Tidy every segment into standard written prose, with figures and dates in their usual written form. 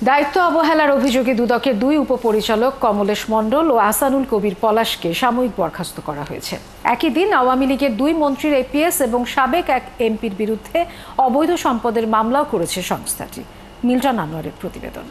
দায়িত্ব অবহেলার অভিযোগে দুদকের দুই উপপরিচালক কমলেশ মণ্ডল ও আহসানুল কবির পলাশকে সাময়িক বরখাস্ত করা হয়েছে। একই দিন আওয়ামী লীগের দুই মন্ত্রীর এপিএস এবং সাবেক এক এমপির বিরুদ্ধে অবৈধ সম্পদের মামলাও করেছে সংস্থাটি। মিল্টন আনোয়ারের প্রতিবেদন।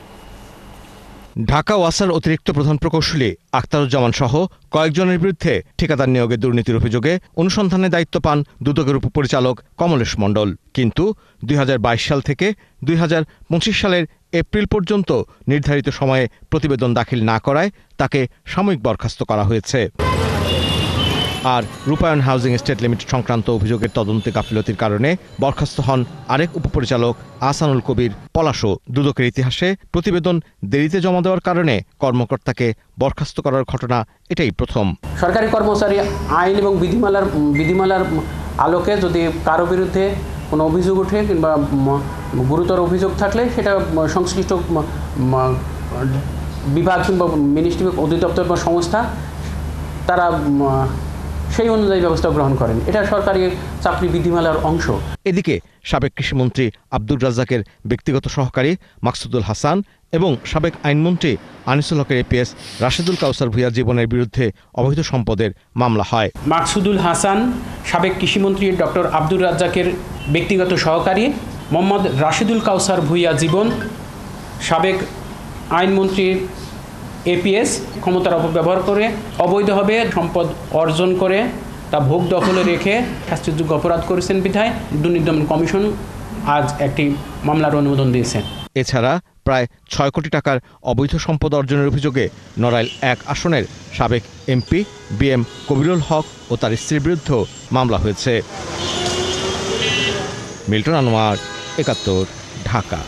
ঢাকা ওয়াসার অতিরিক্ত প্রধান প্রকৌশলী আখতারুজ্জামান সহ কয়েকজনের বিরুদ্ধে ঠিকাদার নিয়োগে দুর্নীতির অভিযোগে অনুসন্ধানে দায়িত্ব পান দুদকের উপপরিচালক কমলেশ মণ্ডল। কিন্তু ২০২২ সাল থেকে ২০২৫ সালের এপ্রিল পর্যন্ত নির্ধারিত সময়ে প্রতিবেদন দাখিল না করায় তাকে সাময়িক বরখাস্ত করা হয়েছে। আর রূপায়ণ হাউজিং এস্টেট লিমিটেড সংক্রান্ত অভিযোগের তদন্তে গাফিলতির কারণে বরখাস্ত হন আরেক উপপরিচালক আহসানুল কবির পলাশও। দুদকের ইতিহাসে প্রতিবেদন দেরিতে জমা দেওয়ার কারণে কর্মকর্তাকে বরখাস্ত করার ঘটনা এটাই প্রথম। সরকারি কর্মচারী আইন এবং বিধিমালার আলোকে যদি কারো বিরুদ্ধে কোনো অভিযোগ ওঠে কিংবা গুরুতর অভিযোগ থাকলে সেটা সংশ্লিষ্ট বিভাগ কিংবা মিনিস্ট্রি অধিদপ্তর বা সংস্থা তারা সেই অনুযায়ী ব্যবস্থা গ্রহণ করেন। এটা সরকারি চাকরি বিধিমালার অংশ। এদিকে সাবেক কৃষিমন্ত্রী আব্দুর রাজ্জাকের ব্যক্তিগত সহকারী মাকসুদুল হাসান এবং সাবেক আইনমন্ত্রী আনিসুল হকের এপিএস রাশেদুল কাউসার ভূঁইয়া জীবনের বিরুদ্ধে অবৈধ সম্পদের মামলা হয়। মাকসুদুল হাসান সাবেক কৃষিমন্ত্রী ডক্টর আব্দুর রাজ্জাকের ব্যক্তিগত সহকারী, মোহাম্মদ রাশেদুল কাউসার ভূঁইয়া জীবন সাবেক আইনমন্ত্রীর এপিএস ক্ষমতার অপব্যবহার করে অবৈধভাবে সম্পদ অর্জন করে তা ভোগ দখলে রেখে শাস্তিযোগ্য অপরাধ করেছেন বিধায় দুর্নীতি দমন কমিশন আজ একটি মামলার অনুমোদন দিয়েছে। এছাড়া প্রায় ৬ কোটি টাকার অবৈধ সম্পদ অর্জনের অভিযোগে নড়াইল ১ আসনের সাবেক এমপি বিএম কবিরুল হক ও তার স্ত্রীর বিরুদ্ধেও মামলা হয়েছে। মিল্টন আনোয়ার, ৭১, ঢাকা।